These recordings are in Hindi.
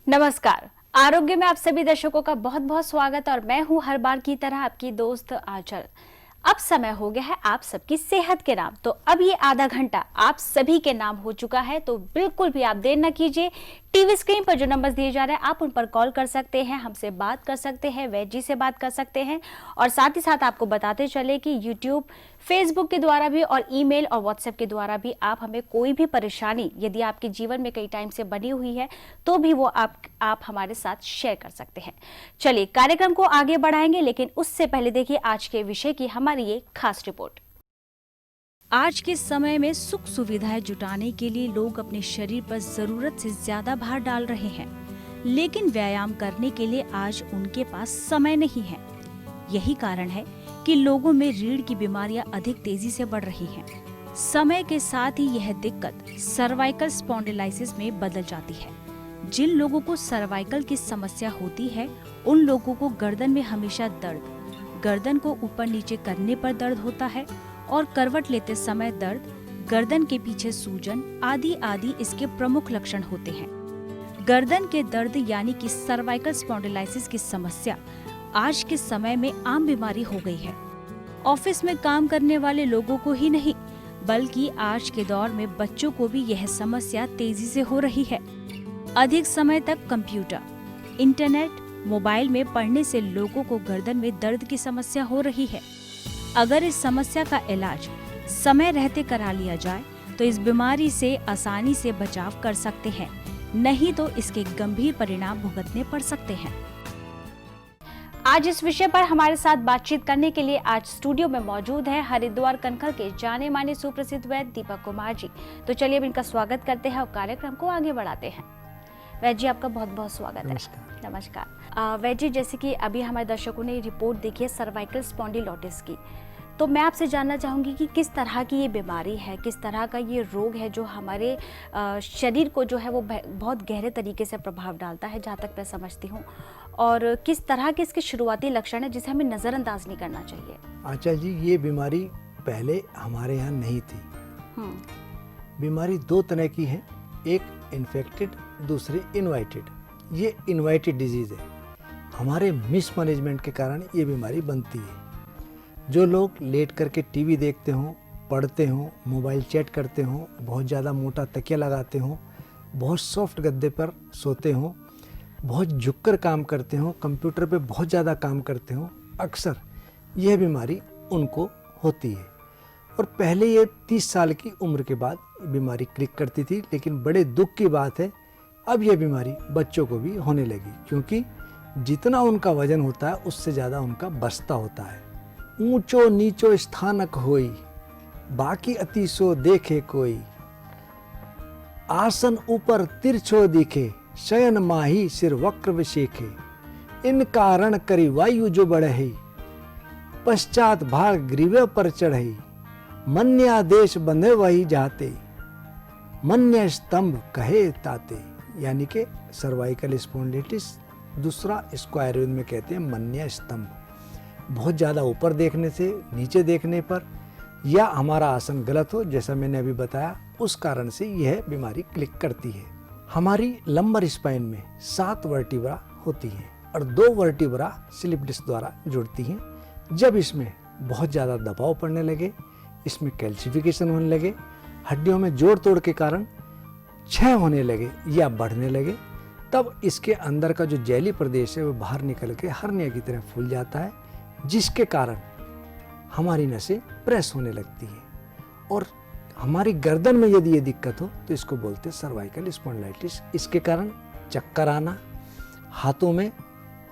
नमस्कार। आरोग्य में आप सभी दर्शकों का बहुत बहुत स्वागत और मैं हूं हर बार की तरह आपकी दोस्त आंचल। अब समय हो गया है आप सबकी सेहत के नाम, तो अब ये आधा घंटा आप सभी के नाम हो चुका है, तो बिल्कुल भी आप देर न कीजिए। टीवी स्क्रीन पर जो नंबर्स दिए जा रहे हैं आप उन पर कॉल कर सकते हैं, हमसे बात कर सकते हैं, वैजी से बात कर सकते हैं और साथ ही साथ आपको बताते चले कि यूट्यूब, फेसबुक के द्वारा भी और ईमेल और व्हाट्सएप के द्वारा भी आप हमें कोई भी परेशानी यदि आपके जीवन में कई टाइम से बनी हुई है तो भी वो आप हमारे साथ शेयर कर सकते हैं। चलिए कार्यक्रम को आगे बढ़ाएंगे, लेकिन उससे पहले देखिए आज के विषय की हमारी ये खास रिपोर्ट। आज के समय में सुख सुविधाएं जुटाने के लिए लोग अपने शरीर पर जरूरत से ज्यादा भार डाल रहे हैं, लेकिन व्यायाम करने के लिए आज उनके पास समय नहीं है। यही कारण है कि लोगों में रीढ़ की बीमारियां अधिक तेजी से बढ़ रही हैं। समय के साथ ही यह दिक्कत सर्वाइकल स्पॉन्डिलाइसिस में बदल जाती है। जिन लोगों को सर्वाइकल की समस्या होती है उन लोगों को गर्दन में हमेशा दर्द, गर्दन को ऊपर नीचे करने पर दर्द होता है और करवट लेते समय दर्द, गर्दन के पीछे सूजन आदि आदि इसके प्रमुख लक्षण होते हैं। गर्दन के दर्द यानी कि सर्वाइकल स्पॉन्डिलाइसिस की समस्या आज के समय में आम बीमारी हो गई है। ऑफिस में काम करने वाले लोगों को ही नहीं बल्कि आज के दौर में बच्चों को भी यह समस्या तेजी से हो रही है। अधिक समय तक कंप्यूटर, इंटरनेट, मोबाइल में पढ़ने से लोगों को गर्दन में दर्द की समस्या हो रही है। अगर इस समस्या का इलाज समय रहते करा लिया जाए तो इस बीमारी से आसानी से बचाव कर सकते हैं, नहीं तो इसके गंभीर परिणाम भुगतने पड़ सकते हैं। आज इस विषय पर हमारे साथ बातचीत करने के लिए आज स्टूडियो में मौजूद है हरिद्वार कनखल के जाने माने सुप्रसिद्ध वैद्य दीपक कुमार जी। तो चलिए अब इनका स्वागत करते हैं और कार्यक्रम को आगे बढ़ाते हैं। वैद्य जी, आपका बहुत बहुत स्वागत है। नमस्कार। वैद्य जी, जैसे कि अभी हमारे दर्शकों ने रिपोर्ट देखी है सर्वाइकल स्पॉन्डिलोसिस की, तो मैं आपसे जानना चाहूँगी कि किस तरह की ये बीमारी है, किस तरह का ये रोग है जो हमारे शरीर को जो है वो बहुत गहरे तरीके से प्रभाव डालता है, जहाँ तक मैं समझती हूँ, और किस तरह के इसके शुरुआती लक्षण है जिसे हमें नज़रअंदाज नहीं करना चाहिए। अच्छा जी, ये बीमारी पहले हमारे यहाँ नहीं थी। बीमारी दो तरह की है, एक इन्फेक्टेड, दूसरी इनवाइटेड। ये इनवाइटेड डिजीज़ है। हमारे मिसमैनेजमेंट के कारण ये बीमारी बनती है। जो लोग लेट करके टीवी देखते हों, पढ़ते हों, मोबाइल चैट करते हों, बहुत ज़्यादा मोटा तकिया लगाते हों, बहुत सॉफ्ट गद्दे पर सोते हों, बहुत झुककर काम करते हों, कंप्यूटर पे बहुत ज़्यादा काम करते हों, अक्सर यह बीमारी उनको होती है। और पहले ये 30 साल की उम्र के बाद बीमारी क्लिक करती थी, लेकिन बड़े दुख की बात है अब यह बीमारी बच्चों को भी होने लगी, क्योंकि जितना उनका वजन होता है उससे ज़्यादा उनका बस्ता होता है। ऊंचो नीचो स्थानक होई, बाकी अति सो देखे कोई, आसन ऊपर तिरछो दिखे, शयन माही सिर वक्र विशेखे, इन कारण करी वायु जो बढ़ई, पश्चात भाग ग्रीवे पर चढ़ई, मन्या देश बंधे वही जाते, मन्य स्तंभ कहे ताते। यानी कि सर्वाइकल स्पॉन्डिलिटिस, दूसरा इसको आयुर्वेद में कहते हैं मन्य स्तंभ। बहुत ज़्यादा ऊपर देखने से, नीचे देखने पर, या हमारा आसन गलत हो, जैसा मैंने अभी बताया, उस कारण से यह बीमारी क्लिक करती है। हमारी लंबर स्पाइन में 7 वर्टिब्रा होती हैं और 2 वर्टिब्रा स्लिप डिस्क द्वारा जुड़ती हैं। जब इसमें बहुत ज़्यादा दबाव पड़ने लगे, इसमें कैल्सिफिकेशन होने लगे, हड्डियों में जोड़ तोड़ के कारण क्षय होने लगे या बढ़ने लगे, तब इसके अंदर का जो जैली प्रदेश है वो बाहर निकल के हर्निया की तरह फूल जाता है, जिसके कारण हमारी नसें प्रेस होने लगती हैं। और हमारी गर्दन में यदि ये दिक्कत हो तो इसको बोलते हैं सर्वाइकल स्पॉन्डिलाइटिस। इसके कारण चक्कर आना, हाथों में,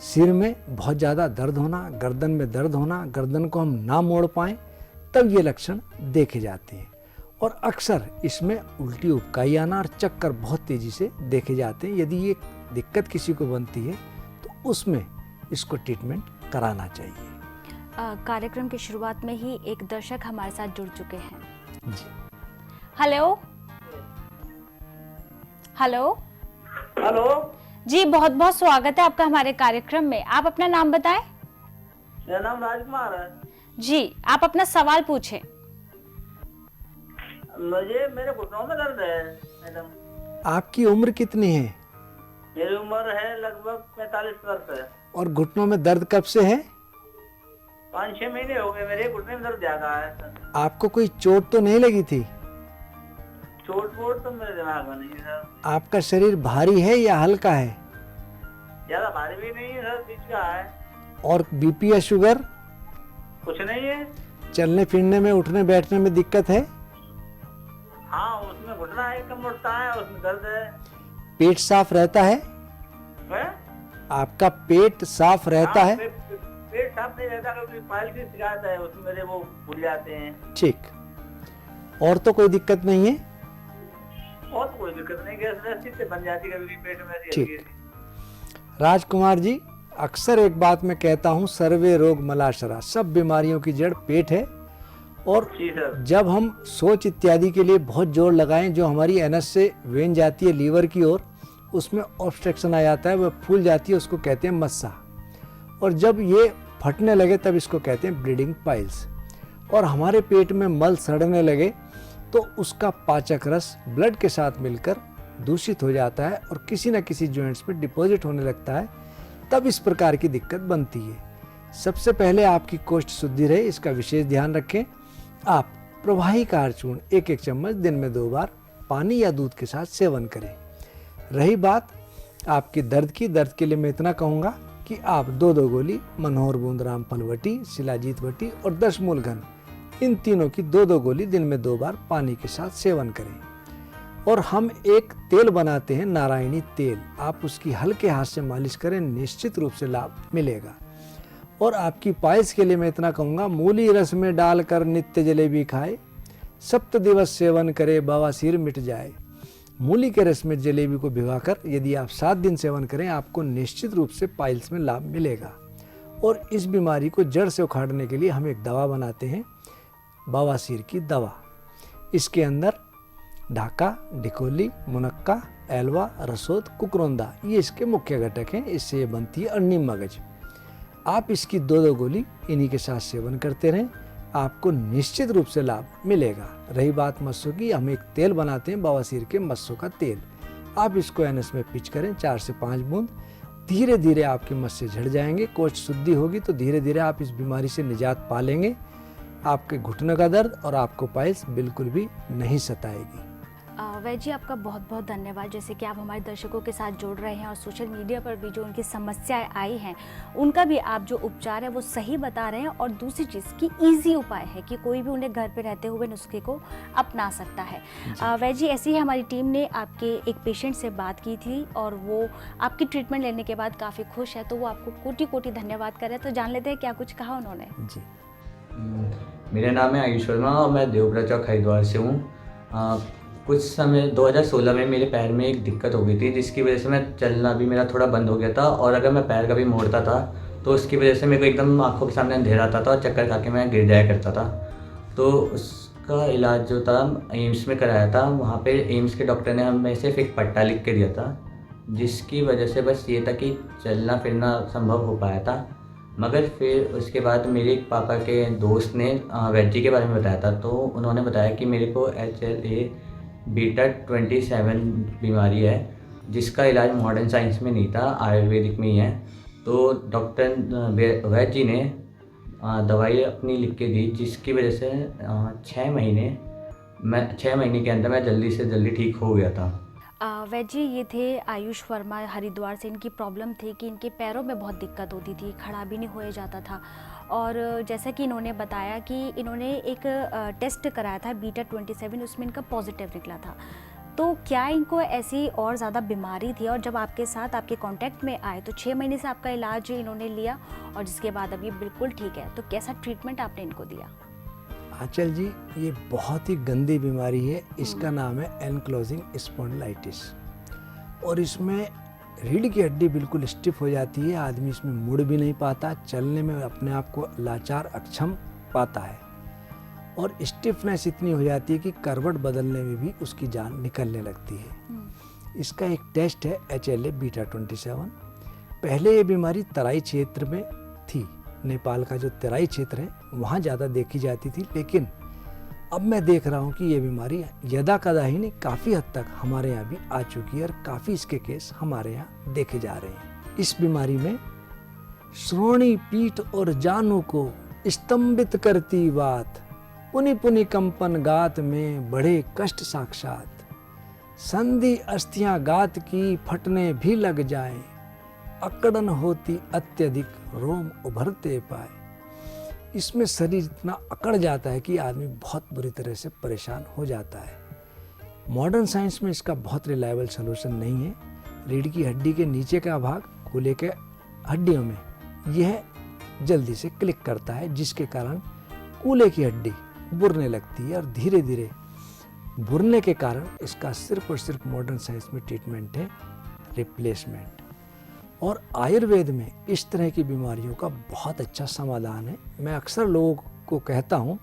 सिर में बहुत ज़्यादा दर्द होना, गर्दन में दर्द होना, गर्दन को हम ना मोड़ पाएं, तब ये लक्षण देखे जाते हैं। और अक्सर इसमें उल्टी उबकाई आना और चक्कर बहुत तेज़ी से देखे जाते हैं। यदि ये दिक्कत किसी को बनती है तो उसमें इसको ट्रीटमेंट कराना चाहिए। कार्यक्रम की शुरुआत में ही एक दर्शक हमारे साथ जुड़ चुके हैं जी। हेलो हेलो हेलो जी, बहुत बहुत स्वागत है आपका हमारे कार्यक्रम में। आप अपना नाम बताएं। मेरा नाम राजकुमार है जी, आप अपना सवाल पूछें। मेरे घुटनों में दर्द है मैडम। आपकी उम्र कितनी है? मेरी उम्र उम्र है लगभग 45 वर्ष है। और घुटनों में दर्द कब से है? 5-6 महीने हो गए, मेरे घुटने में दर्द ज्यादा है सर। आपको कोई चोट तो नहीं लगी थी? चोट वोट तो मेरे दिमाग में नहीं है सर। आपका शरीर भारी है या हल्का है? ज्यादा भारी भी नहीं है सर, बीच का है। और बीपी या शुगर? कुछ नहीं है। चलने फिरने में, उठने बैठने में दिक्कत है? हाँ, उसमें घुटना है, कम उठता है, उसमें दर्द है। पेट साफ रहता है? हैं? आपका पेट साफ रहता हाँ, है? पेट साफ नहीं रहता क्योंकि पाइल की शिकायत है, उसमें मेरे वो फूल जाते हैं। ठीक। और तो कोई दिक्कत नहीं है? और तो कोई दिक्कत नहीं, गैस व्यवस्थित से बन जाती है कभी पेट में ऐसी ठीक। हल्की सी। राजकुमार जी, अक्सर एक बात मैं कहता हूँ, सर्वे रोग मलाशरा, सब बीमारियों की जड़ पेट है। और जी सर। जब हम सोच इत्यादि के लिए बहुत जोर लगाएं, जो हमारी एनस से वेन जाती है लीवर की ओर, उसमें ऑब्स्ट्रक्शन आ जाता है, वह फूल जाती है, उसको कहते हैं मस्सा। और जब ये फटने लगे तब इसको कहते हैं ब्लीडिंग पाइल्स। और हमारे पेट में मल सड़ने लगे तो उसका पाचक रस ब्लड के साथ मिलकर दूषित हो जाता है और किसी न किसी जॉइंट्स में डिपॉजिट होने लगता है, तब इस प्रकार की दिक्कत बनती है। सबसे पहले आपकी कोष्ठ शुद्धि रहे, इसका विशेष ध्यान रखें। आप प्रवाहिक आहार चूर्ण 1-1 चम्मच दिन में 2 बार पानी या दूध के साथ सेवन करें। रही बात आपकी दर्द की, दर्द के लिए मैं इतना कहूँगा कि आप 2-2 गोली मनोहर बूंद रामफल वटी, शिलाजीत वटी और 10 मूलघन, इन तीनों की 2-2 गोली दिन में 2 बार पानी के साथ सेवन करें। और हम एक तेल बनाते हैं, नारायणी तेल, आप उसकी हल्के हाथ से मालिश करें, निश्चित रूप से लाभ मिलेगा। और आपकी पाइल्स के लिए मैं इतना कहूँगा, मूली रस में डालकर नित्य जलेबी खाए, 7 दिवस सेवन करे, बवासीर मिट जाए। मूली के रस में जलेबी को भिगाकर यदि आप 7 दिन सेवन करें, आपको निश्चित रूप से पाइल्स में लाभ मिलेगा। और इस बीमारी को जड़ से उखाड़ने के लिए हम एक दवा बनाते हैं, बवासीर की दवा। इसके अंदर ढाका, डिकोली, मुनक्का, एलवा, रसोद, कुकरोंदा, ये इसके मुख्य घटक हैं। इससे ये बनती है और नीम मगज। आप इसकी 2-2 गोली इन्हीं के साथ सेवन करते रहें, आपको निश्चित रूप से लाभ मिलेगा। रही बात मस्सों की, हम एक तेल बनाते हैं, बवासीर के मस्सों का तेल। आप इसको एनएस में पिच करें 4 से 5 बूंद, धीरे धीरे आपके मस्से झड़ जाएंगे, कोष्ठ शुद्धि होगी तो धीरे धीरे आप इस बीमारी से निजात पा लेंगे। आपके घुटने का दर्द और आपको पाइल्स बिल्कुल भी नहीं सताएगी। वैद्य जी, आपका बहुत बहुत धन्यवाद। जैसे कि आप हमारे दर्शकों के साथ जोड़ रहे हैं और सोशल मीडिया पर भी जो उनकी समस्याएं आई हैं उनका भी आप जो उपचार है वो सही बता रहे हैं। और दूसरी चीज़ की ईजी उपाय है कि कोई भी उन्हें घर पे रहते हुए नुस्खे को अपना सकता है। वैद्य जी, ऐसी ही हमारी टीम ने आपके एक पेशेंट से बात की थी और वो आपकी ट्रीटमेंट लेने के बाद काफ़ी खुश है, तो वो आपको कोटि कोटि धन्यवाद कर रहे हैं। तो जान लेते हैं क्या कुछ कहा उन्होंने। जी, मेरा नाम है आयुष वर्मा और मैं देवब्रा चौक हरिद्वार से हूँ। कुछ समय 2016 में मेरे पैर में एक दिक्कत हो गई थी, जिसकी वजह से मैं चलना भी मेरा थोड़ा बंद हो गया था। और अगर मैं पैर कभी मोड़ता था तो उसकी वजह से मेरे को एकदम आंखों के सामने अंधेरा आता था और चक्कर खा के मैं गिर जाया करता था। तो उसका इलाज जो था एम्स में कराया था। वहाँ पे एम्स के डॉक्टर ने हमें सिर्फ एक पट्टा लिख के दिया था, जिसकी वजह से बस ये था कि चलना फिरना संभव हो पाया था। मगर फिर उसके बाद मेरे एक पापा के दोस्त ने वैद्य जी के बारे में बताया था, तो उन्होंने बताया कि मेरे को HLA-beta27 बीमारी है, जिसका इलाज मॉडर्न साइंस में नहीं था, आयुर्वेदिक में ही है। तो डॉक्टर वैद्य जी ने दवाई अपनी लिख के दी, जिसकी वजह से 6 महीने के अंदर मैं जल्दी से जल्दी ठीक हो गया था। वैद्य जी, ये थे आयुष वर्मा हरिद्वार से। इनकी प्रॉब्लम थी कि इनके पैरों में बहुत दिक्कत होती थी, खड़ा भी नहीं होया जाता था। और जैसा कि इन्होंने बताया कि इन्होंने एक टेस्ट कराया था beta27, उसमें इनका पॉजिटिव निकला था। तो क्या इनको ऐसी और ज़्यादा बीमारी थी? और जब आपके साथ आपके कांटेक्ट में आए तो 6 महीने से आपका इलाज इन्होंने लिया और जिसके बाद अब ये बिल्कुल ठीक है। तो कैसा ट्रीटमेंट आपने इनको दिया? आंचल जी, ये बहुत ही गंदी बीमारी है। इसका नाम है एनक्लोजिंग स्पॉन्डिलाइटिस। और इसमें रीढ़ की हड्डी बिल्कुल स्टिफ हो जाती है, आदमी इसमें मुड़ भी नहीं पाता, चलने में अपने आप को लाचार अक्षम पाता है। और स्टिफनेस इतनी हो जाती है कि करवट बदलने में भी उसकी जान निकलने लगती है। इसका एक टेस्ट है HLA-beta27। पहले ये बीमारी तराई क्षेत्र में थी, नेपाल का जो तराई क्षेत्र है वहाँ ज़्यादा देखी जाती थी, लेकिन अब मैं देख रहा हूँ कि ये बीमारी यदा कदा ही नहीं, काफ़ी हद तक हमारे यहाँ भी आ चुकी है और काफ़ी इसके केस हमारे यहाँ देखे जा रहे हैं। इस बीमारी में श्रोणी, पीठ और जानू को स्तंभित करती बात, पुनि पुनि कंपन गात में बढ़े कष्ट साक्षात, संधि अस्थियां गात की फटने भी लग जाए, अकड़न होती अत्यधिक रोम उभरते पाए। इसमें शरीर इतना अकड़ जाता है कि आदमी बहुत बुरी तरह से परेशान हो जाता है। मॉडर्न साइंस में इसका बहुत रिलायबल सलूशन नहीं है। रीढ़ की हड्डी के नीचे का भाग कूल्हे के हड्डियों में यह जल्दी से क्लिक करता है, जिसके कारण कूल्हे की हड्डी बुरने लगती है और धीरे धीरे बुरने के कारण इसका सिर्फ और सिर्फ मॉडर्न साइंस में ट्रीटमेंट है रिप्लेसमेंट। और आयुर्वेद में इस तरह की बीमारियों का बहुत अच्छा समाधान है। मैं अक्सर लोगों को कहता हूँ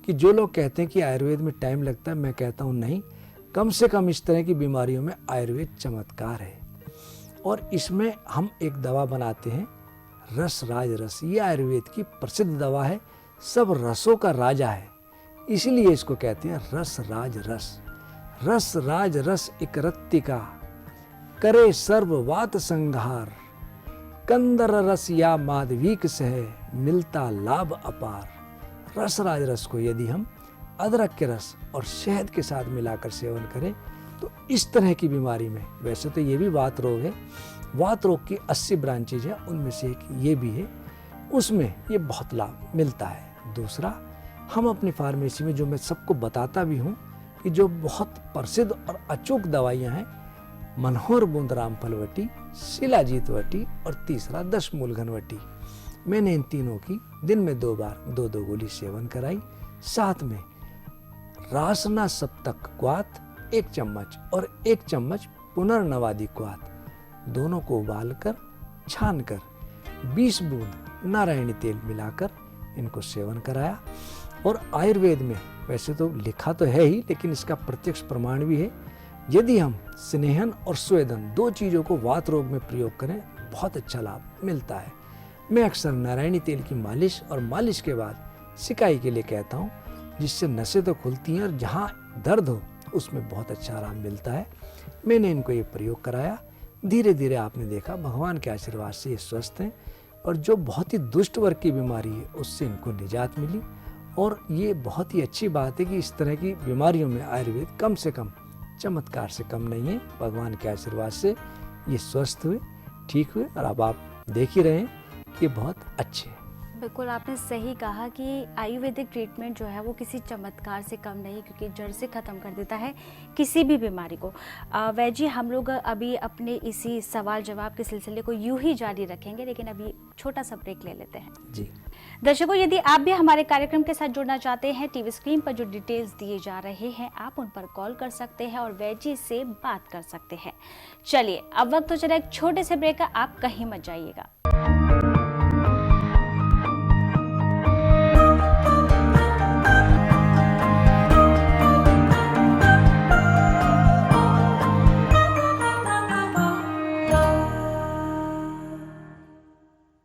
कि जो लोग कहते हैं कि आयुर्वेद में टाइम लगता है, मैं कहता हूँ नहीं, कम से कम इस तरह की बीमारियों में आयुर्वेद चमत्कार है। और इसमें हम एक दवा बनाते हैं रस राज रस। ये आयुर्वेद की प्रसिद्ध दवा है, सब रसों का राजा है, इसीलिए इसको कहते हैं रस राज रस। रस राज रस एक रत्तिका, करे सर्ववात संहार, कंदर रस या माधवीक सह, मिलता लाभ अपार। रस राज रस को यदि हम अदरक के रस और शहद के साथ मिलाकर सेवन करें तो इस तरह की बीमारी में, वैसे तो ये भी वात रोग है, वात रोग की 80 ब्रांचेज है, उनमें से एक ये भी है, उसमें ये बहुत लाभ मिलता है। दूसरा, हम अपनी फार्मेसी में जो मैं सबको बताता भी हूँ कि जो बहुत प्रसिद्ध और अचूक दवाइयाँ हैं, मनोहर बूंद रामफल-वटी, शिलाजीत वटी और तीसरा 10 मूलघन वटी, मैंने इन तीनों की दिन में 2 बार 2-2 गोली सेवन कराई। साथ में रासना सप्तक क्वाथ 1 चम्मच और 1 चम्मच पुनर्नवादी क्वाथ, दोनों को उबालकर छानकर 20 बूंद नारायणी तेल मिलाकर इनको सेवन कराया। और आयुर्वेद में वैसे तो लिखा तो है ही, लेकिन इसका प्रत्यक्ष प्रमाण भी है, यदि हम स्नेहन और स्वेदन 2 चीज़ों को वात रोग में प्रयोग करें बहुत अच्छा लाभ मिलता है। मैं अक्सर नारायणी तेल की मालिश और मालिश के बाद सिकाई के लिए कहता हूँ, जिससे नसें तो खुलती हैं और जहाँ दर्द हो उसमें बहुत अच्छा आराम मिलता है। मैंने इनको ये प्रयोग कराया, धीरे धीरे आपने देखा भगवान के आशीर्वाद से ये स्वस्थ हैं और जो बहुत ही दुष्ट वर्ग की बीमारी है उससे इनको निजात मिली। और ये बहुत ही अच्छी बात है कि इस तरह की बीमारियों में आयुर्वेद कम से कम चमत्कार से कम नहीं है। भगवान के आशीर्वाद से ये स्वस्थ हुए, ठीक हुए और अब आप देख ही रहे हैं कि बहुत अच्छे हैं। बिल्कुल आपने सही कहा कि आयुर्वेदिक ट्रीटमेंट जो है वो किसी चमत्कार से कम नहीं, क्योंकि जड़ से ख़त्म कर देता है किसी भी बीमारी को। वैजी, हम लोग अभी अपने इसी सवाल जवाब के सिलसिले को यूं ही जारी रखेंगे, लेकिन अभी छोटा सा ब्रेक ले लेते हैं। जी दर्शकों, यदि आप भी हमारे कार्यक्रम के साथ जुड़ना चाहते हैं, टीवी स्क्रीन पर जो डिटेल्स दिए जा रहे हैं आप उन पर कॉल कर सकते हैं और वैजी से बात कर सकते हैं। चलिए अब वक्त तो चला एक छोटे से ब्रेक का, आप कहीं मत जाइएगा।